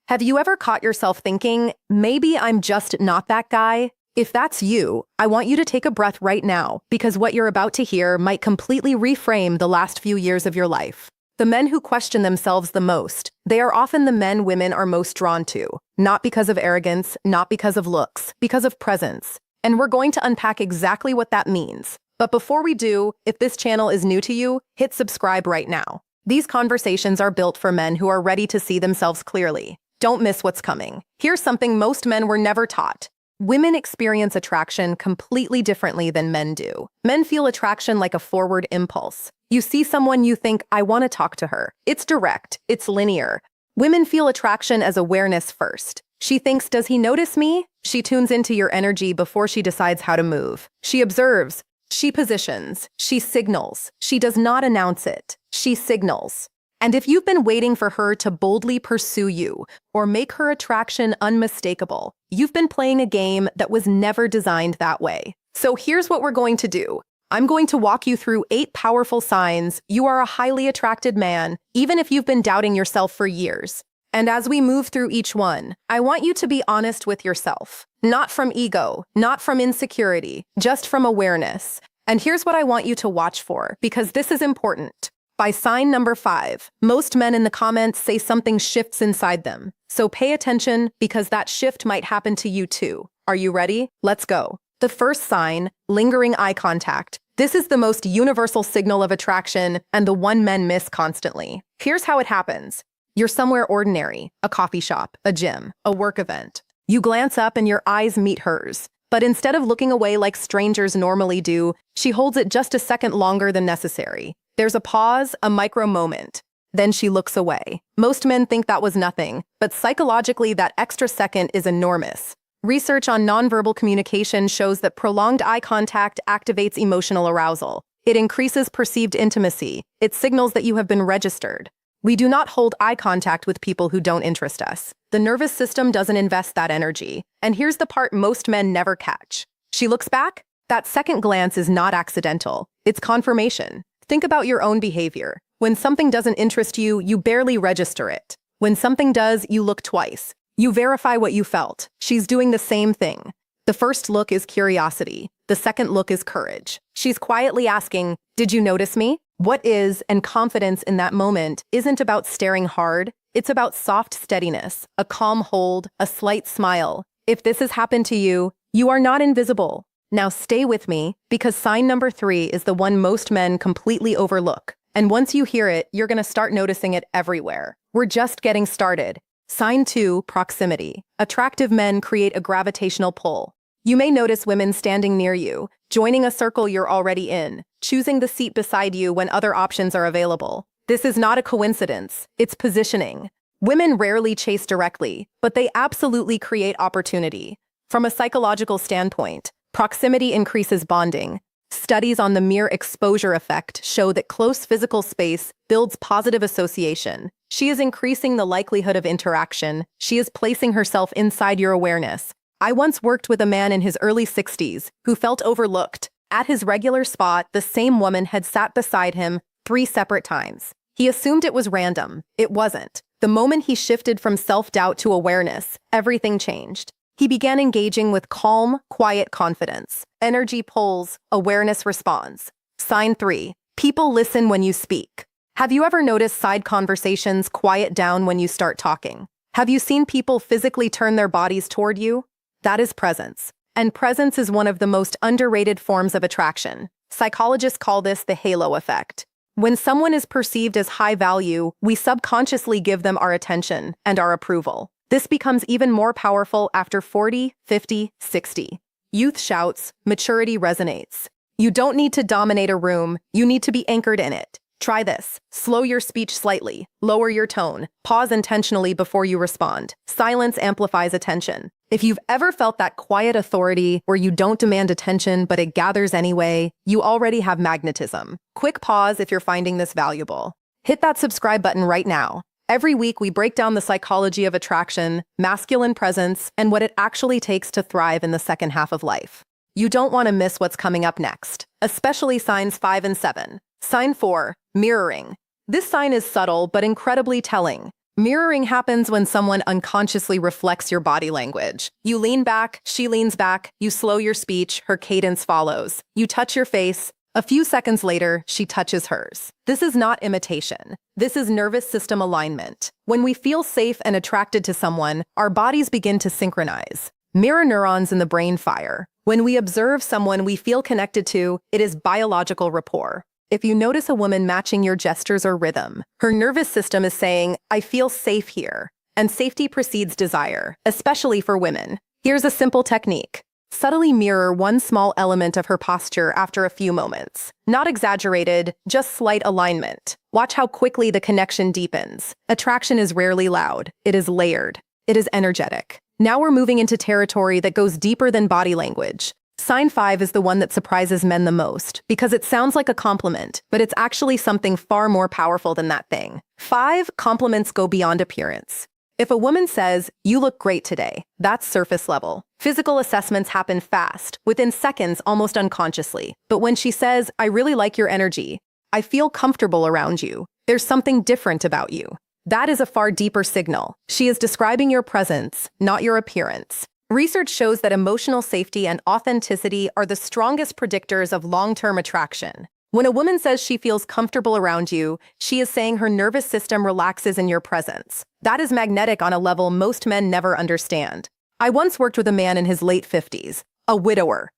Have you ever caught yourself thinking, maybe I'm just not that guy? If that's you, I want you to take a breath right now, because what you're about to hear might completely reframe the last few years of your life. The men who question themselves the most, they are often the men women are most drawn to, not because of arrogance, not because of looks, because of presence. And we're going to unpack exactly what that means. But before we do, if this channel is new to you, hit subscribe right now. These conversations are built for men who are ready to see themselves clearly. Don't miss what's coming. Here's something most men were never taught. Women experience attraction completely differently than men do. Men feel attraction like a forward impulse. You see someone, you think, I want to talk to her. It's direct, it's linear. Women feel attraction as awareness first. She thinks, does he notice me? She tunes into your energy before she decides how to move. She observes, she positions, she signals. She does not announce it. She signals. And if you've been waiting for her to boldly pursue you or make her attraction unmistakable, you've been playing a game that was never designed that way. So here's what we're going to do. I'm going to walk you through 8 powerful signs you are a highly attracted man, even if you've been doubting yourself for years. And as we move through each one, I want you to be honest with yourself. Not from ego, not from insecurity, just from awareness. And here's what I want you to watch for, because this is important. By sign number 5, most men in the comments say something shifts inside them. So pay attention, because that shift might happen to you too. Are you ready? Let's go. The first sign, lingering eye contact. This is the most universal signal of attraction and the one men miss constantly. Here's how it happens. You're somewhere ordinary, a coffee shop, a gym, a work event. You glance up and your eyes meet hers. But instead of looking away like strangers normally do, she holds it just a second longer than necessary. There's a pause, a micro moment. Then she looks away. Most men think that was nothing, but psychologically that extra second is enormous. Research on nonverbal communication shows that prolonged eye contact activates emotional arousal. It increases perceived intimacy. It signals that you have been registered. We do not hold eye contact with people who don't interest us. The nervous system doesn't invest that energy. And here's the part most men never catch. She looks back. That second glance is not accidental. It's confirmation. Think about your own behavior. When something doesn't interest you, you barely register it. When something does, you look twice. You verify what you felt. She's doing the same thing. The first look is curiosity. The second look is courage. She's quietly asking, did you notice me? What is, and confidence in that moment isn't about staring hard. It's about soft steadiness, a calm hold, a slight smile. If this has happened to you, you are not invisible. Now stay with me, because sign number 3 is the one most men completely overlook. And once you hear it, you're going to start noticing it everywhere. We're just getting started. Sign 2, proximity. Attractive men create a gravitational pull. You may notice women standing near you, joining a circle you're already in, choosing the seat beside you when other options are available. This is not a coincidence. It's positioning. Women rarely chase directly, but they absolutely create opportunity. From a psychological standpoint, proximity increases bonding. Studies on the mere exposure effect show that close physical space builds positive association. She is increasing the likelihood of interaction. She is placing herself inside your awareness. I once worked with a man in his early 60s who felt overlooked. At his regular spot, the same woman had sat beside him 3 separate times. He assumed it was random. It wasn't. The moment he shifted from self-doubt to awareness, everything changed. He began engaging with calm, quiet confidence. Energy pulls, awareness responds. Sign 3, people listen when you speak. Have you ever noticed side conversations quiet down when you start talking? Have you seen people physically turn their bodies toward you? That is presence. And presence is one of the most underrated forms of attraction. Psychologists call this the halo effect. When someone is perceived as high value, we subconsciously give them our attention and our approval. This becomes even more powerful after 40, 50, 60. Youth shouts, maturity resonates. You don't need to dominate a room, you need to be anchored in it. Try this. Slow your speech slightly, lower your tone, pause intentionally before you respond. Silence amplifies attention. If you've ever felt that quiet authority where you don't demand attention but it gathers anyway, you already have magnetism. Quick pause if you're finding this valuable. Hit that subscribe button right now. Every week, we break down the psychology of attraction, masculine presence, and what it actually takes to thrive in the second half of life. You don't want to miss what's coming up next, especially signs 5 and 7. Sign 4, mirroring. This sign is subtle but incredibly telling. Mirroring happens when someone unconsciously reflects your body language. You lean back, she leans back, you slow your speech, her cadence follows. You touch your face. A few seconds later, she touches hers. This is not imitation. This is nervous system alignment. When we feel safe and attracted to someone, our bodies begin to synchronize. Mirror neurons in the brain fire. When we observe someone we feel connected to, it is biological rapport. If you notice a woman matching your gestures or rhythm, her nervous system is saying, I feel safe here. And safety precedes desire, especially for women. Here's a simple technique. Subtly mirror one small element of her posture after a few moments. Not exaggerated, just slight alignment. Watch how quickly the connection deepens. Attraction is rarely loud. It is layered. It is energetic. Now we're moving into territory that goes deeper than body language. Sign 5 is the one that surprises men the most because it sounds like a compliment, but it's actually something far more powerful than that thing. 5, compliments go beyond appearance. If a woman says, you look great today, that's surface level. Physical assessments happen fast, within seconds, almost unconsciously. But when she says, I really like your energy, I feel comfortable around you, there's something different about you. That is a far deeper signal. She is describing your presence, not your appearance. Research shows that emotional safety and authenticity are the strongest predictors of long-term attraction. When a woman says she feels comfortable around you, she is saying her nervous system relaxes in your presence. That is magnetic on a level most men never understand. I once worked with a man in his late 50s, a widower,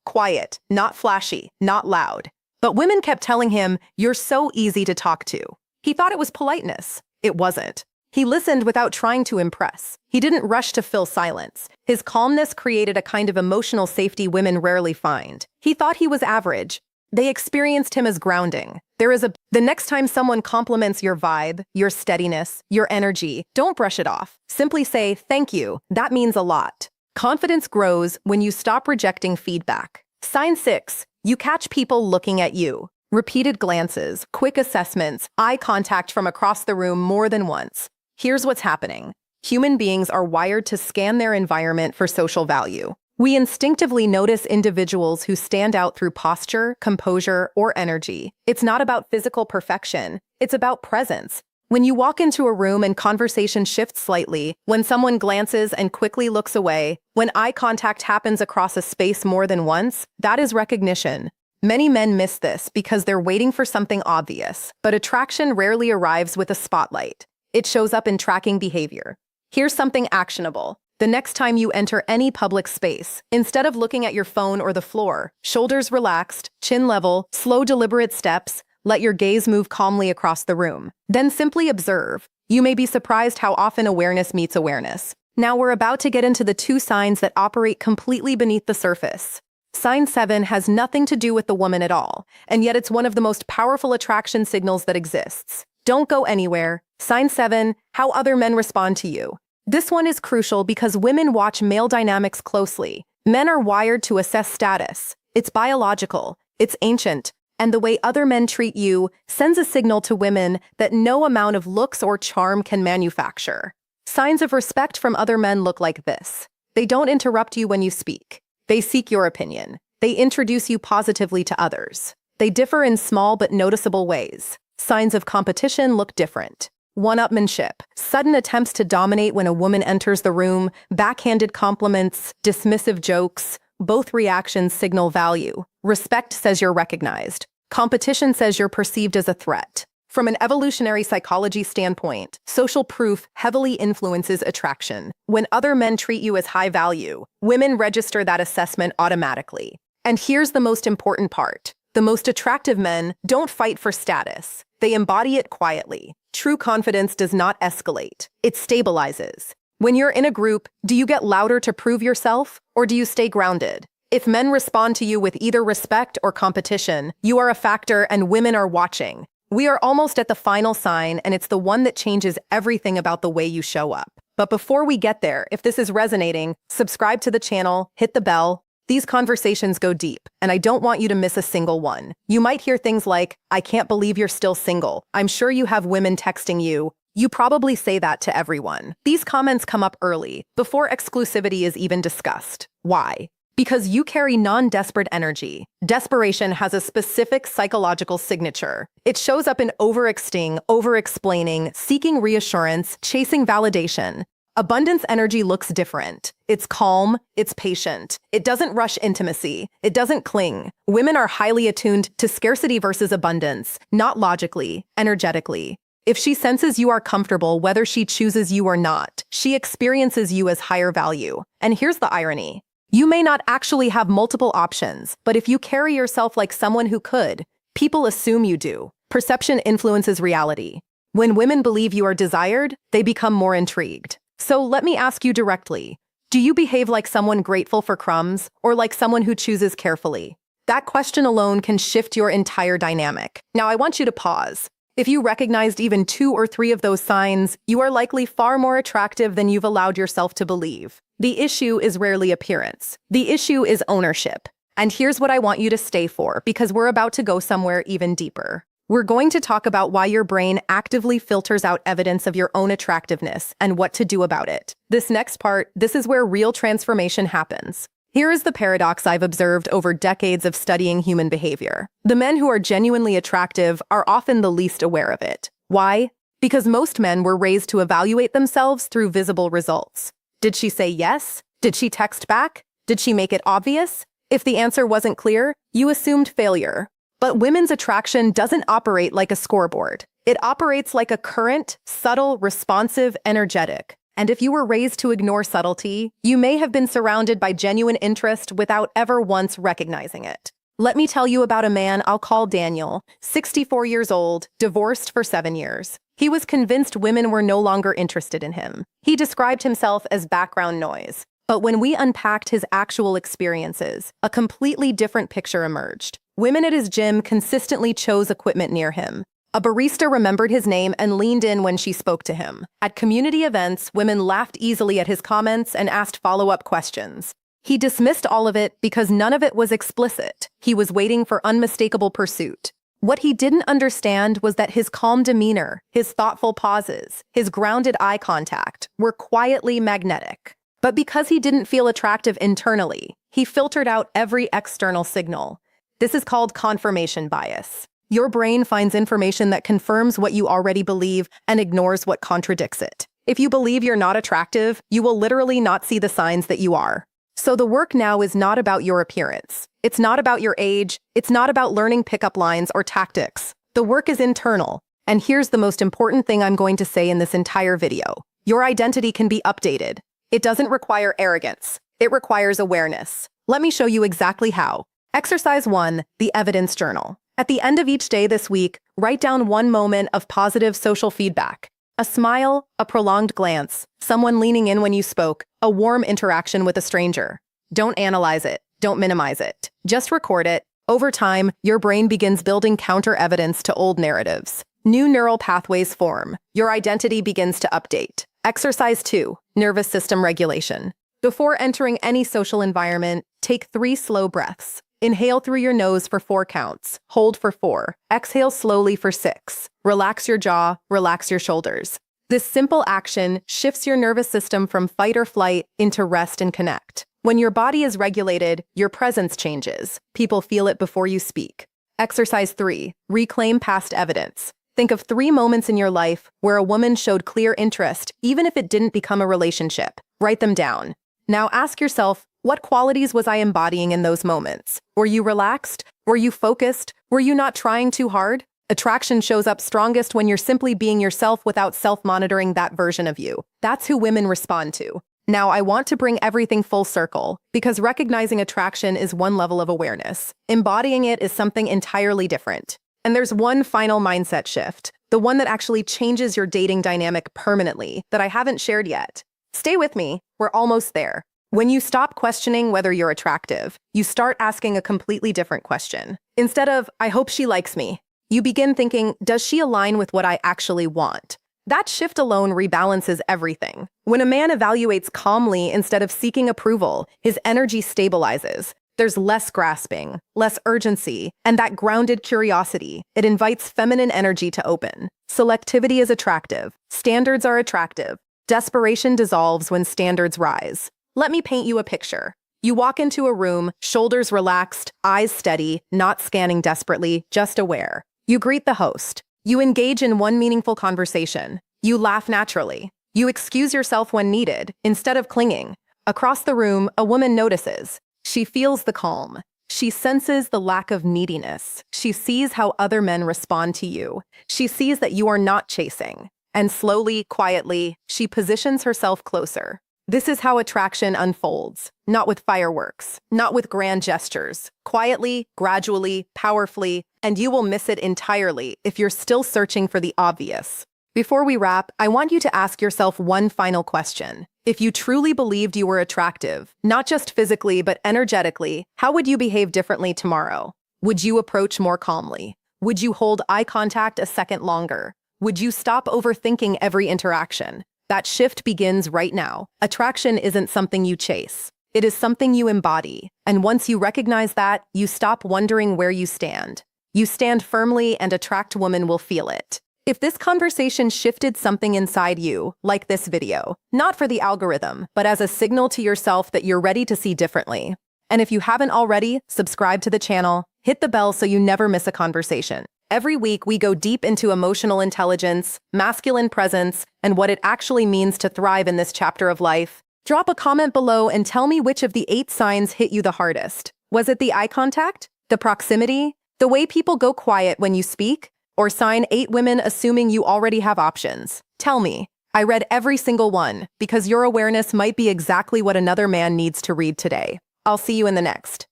quiet, not flashy, not loud. But women kept telling him, you're so easy to talk to. He thought it was politeness. It wasn't. He listened without trying to impress. He didn't rush to fill silence. His calmness created a kind of emotional safety women rarely find. He thought he was average. They experienced him as grounding. The next time someone compliments your vibe, your steadiness, your energy, don't brush it off. Simply say, thank you. That means a lot. Confidence grows when you stop rejecting feedback. Sign 6, you catch people looking at you. Repeated glances, quick assessments, eye contact from across the room more than once. Here's what's happening. Human beings are wired to scan their environment for social value. We instinctively notice individuals who stand out through posture, composure, or energy. It's not about physical perfection. It's about presence. When you walk into a room and conversation shifts slightly, when someone glances and quickly looks away, when eye contact happens across a space more than once, that is recognition. Many men miss this because they're waiting for something obvious, but attraction rarely arrives with a spotlight. It shows up in tracking behavior. Here's something actionable. The next time you enter any public space, instead of looking at your phone or the floor, shoulders relaxed, chin level, slow deliberate steps, let your gaze move calmly across the room. Then simply observe. You may be surprised how often awareness meets awareness. Now we're about to get into the 2 signs that operate completely beneath the surface. Sign 7 has nothing to do with the woman at all, and yet it's one of the most powerful attraction signals that exists. Don't go anywhere. Sign 7, how other men respond to you. This one is crucial because women watch male dynamics closely. Men are wired to assess status. It's biological. It's ancient. And the way other men treat you sends a signal to women that no amount of looks or charm can manufacture. Signs of respect from other men look like this. They don't interrupt you when you speak. They seek your opinion. They introduce you positively to others. They differ in small but noticeable ways. Signs of competition look different. One-upmanship, sudden attempts to dominate when a woman enters the room, backhanded compliments, dismissive jokes, both reactions signal value. Respect says you're recognized. Competition says you're perceived as a threat. From an evolutionary psychology standpoint, social proof heavily influences attraction. When other men treat you as high value, women register that assessment automatically. And here's the most important part. The most attractive men don't fight for status. They embody it quietly. True confidence does not escalate. It stabilizes. When you're in a group, do you get louder to prove yourself, or do you stay grounded? If men respond to you with either respect or competition, you are a factor and women are watching. We are almost at the final sign, and it's the one that changes everything about the way you show up. But before we get there, if this is resonating, subscribe to the channel, hit the bell. These conversations go deep, and I don't want you to miss a single one. You might hear things like, I can't believe you're still single. I'm sure you have women texting you. You probably say that to everyone. These comments come up early, before exclusivity is even discussed. Why? Because you carry non-desperate energy. Desperation has a specific psychological signature. It shows up in overextending, over-explaining, seeking reassurance, chasing validation. Abundance energy looks different. It's calm, it's patient. It doesn't rush intimacy. It doesn't cling. Women are highly attuned to scarcity versus abundance, not logically, energetically. If she senses you are comfortable, whether she chooses you or not, she experiences you as higher value. And here's the irony. You may not actually have multiple options, but if you carry yourself like someone who could, people assume you do. Perception influences reality. When women believe you are desired, they become more intrigued. So let me ask you directly, do you behave like someone grateful for crumbs or like someone who chooses carefully? That question alone can shift your entire dynamic. Now I want you to pause. If you recognized even 2 or 3 of those signs, you are likely far more attractive than you've allowed yourself to believe. The issue is rarely appearance. The issue is ownership. And here's what I want you to stay for, because we're about to go somewhere even deeper. We're going to talk about why your brain actively filters out evidence of your own attractiveness and what to do about it. This next part, this is where real transformation happens. Here is the paradox I've observed over decades of studying human behavior. The men who are genuinely attractive are often the least aware of it. Why? Because most men were raised to evaluate themselves through visible results. Did she say yes? Did she text back? Did she make it obvious? If the answer wasn't clear, you assumed failure. But women's attraction doesn't operate like a scoreboard. It operates like a current, subtle, responsive, energetic. And if you were raised to ignore subtlety, you may have been surrounded by genuine interest without ever once recognizing it. Let me tell you about a man I'll call Daniel, 64 years old, divorced for 7 years. He was convinced women were no longer interested in him. He described himself as background noise. But when we unpacked his actual experiences, a completely different picture emerged. Women at his gym consistently chose equipment near him. A barista remembered his name and leaned in when she spoke to him. At community events, women laughed easily at his comments and asked follow-up questions. He dismissed all of it because none of it was explicit. He was waiting for unmistakable pursuit. What he didn't understand was that his calm demeanor, his thoughtful pauses, his grounded eye contact were quietly magnetic. But because he didn't feel attractive internally, he filtered out every external signal. This is called confirmation bias. Your brain finds information that confirms what you already believe and ignores what contradicts it. If you believe you're not attractive, you will literally not see the signs that you are. So the work now is not about your appearance. It's not about your age. It's not about learning pickup lines or tactics. The work is internal. And here's the most important thing I'm going to say in this entire video. Your identity can be updated. It doesn't require arrogance. It requires awareness. Let me show you exactly how. Exercise 1, the evidence journal. At the end of each day this week, write down one moment of positive social feedback. A smile, a prolonged glance, someone leaning in when you spoke, a warm interaction with a stranger. Don't analyze it. Don't minimize it. Just record it. Over time, your brain begins building counter-evidence to old narratives. New neural pathways form. Your identity begins to update. Exercise 2, nervous system regulation. Before entering any social environment, take 3 slow breaths. Inhale through your nose for 4 counts. Hold for 4. Exhale slowly for 6. Relax your jaw, relax your shoulders. This simple action shifts your nervous system from fight or flight into rest and connect. When your body is regulated, your presence changes. People feel it before you speak. Exercise 3, reclaim past evidence. Think of 3 moments in your life where a woman showed clear interest, even if it didn't become a relationship. Write them down. Now ask yourself, what qualities was I embodying in those moments? Were you relaxed? Were you focused? Were you not trying too hard? Attraction shows up strongest when you're simply being yourself without self-monitoring that version of you. That's who women respond to. Now, I want to bring everything full circle, because recognizing attraction is one level of awareness. Embodying it is something entirely different. And there's one final mindset shift, the one that actually changes your dating dynamic permanently, that I haven't shared yet. Stay with me, we're almost there. When you stop questioning whether you're attractive, you start asking a completely different question. Instead of, I hope she likes me, you begin thinking, does she align with what I actually want? That shift alone rebalances everything. When a man evaluates calmly instead of seeking approval, his energy stabilizes. There's less grasping, less urgency, and that grounded curiosity. It invites feminine energy to open. Selectivity is attractive. Standards are attractive. Desperation dissolves when standards rise. Let me paint you a picture. You walk into a room, shoulders relaxed, eyes steady, not scanning desperately, just aware. You greet the host. You engage in one meaningful conversation. You laugh naturally. You excuse yourself when needed, instead of clinging. Across the room, a woman notices. She feels the calm. She senses the lack of neediness. She sees how other men respond to you. She sees that you are not chasing. And slowly, quietly, she positions herself closer. This is how attraction unfolds, not with fireworks, not with grand gestures, quietly, gradually, powerfully, and you will miss it entirely if you're still searching for the obvious. Before we wrap, I want you to ask yourself one final question. If you truly believed you were attractive, not just physically but energetically, how would you behave differently tomorrow? Would you approach more calmly? Would you hold eye contact a second longer? Would you stop overthinking every interaction? That shift begins right now. Attraction isn't something you chase. It is something you embody. And once you recognize that, you stop wondering where you stand. You stand firmly and attract women will feel it. If this conversation shifted something inside you, like this video, not for the algorithm, but as a signal to yourself that you're ready to see differently. And if you haven't already, subscribe to the channel, hit the bell so you never miss a conversation. Every week, we go deep into emotional intelligence, masculine presence, and what it actually means to thrive in this chapter of life. Drop a comment below and tell me which of the 8 signs hit you the hardest. Was it the eye contact? The proximity? The way people go quiet when you speak? Or sign 8 women assuming you already have options? Tell me. I read every single one, because your awareness might be exactly what another man needs to read today. I'll see you in the next.